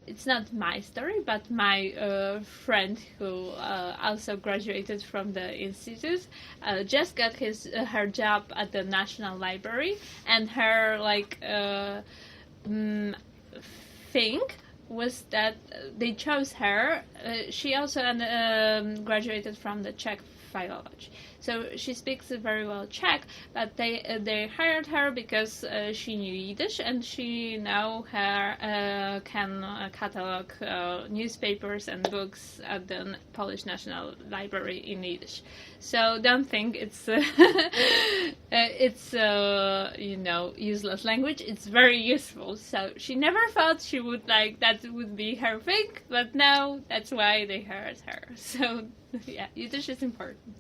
it's not my story, but my friend who also graduated from the institute just got her job at the National Library, and her thing was that they chose her. She also graduated from the Czech philology, so she speaks very well Czech. But they hired her because she knew Yiddish, and she now can catalog newspapers and books at the Polish National Library in Yiddish. So don't think it's useless language. It's very useful. So she never thought she would that would be her thing, but now that's why they hired her. So yeah, Yiddish is important.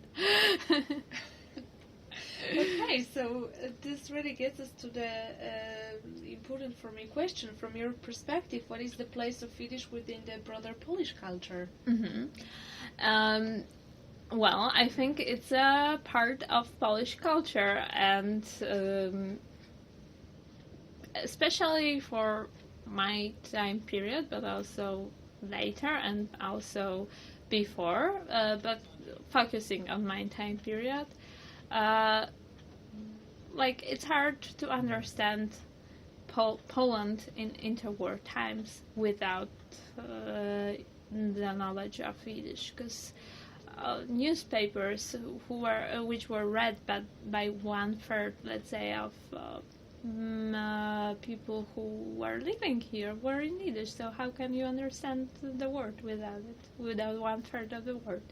Okay, so this really gets us to the important for me question. From your perspective, what is the place of Yiddish within the broader Polish culture? Mm-hmm. Well, I think it's a part of Polish culture, and especially for my time period, but also later and also before, but focusing on my time period, it's hard to understand Poland in interwar times without the knowledge of Yiddish, because newspapers which were read by 1/3, let's say, of people who were living here were in Yiddish. So how can you understand the word without 1/3 of the word?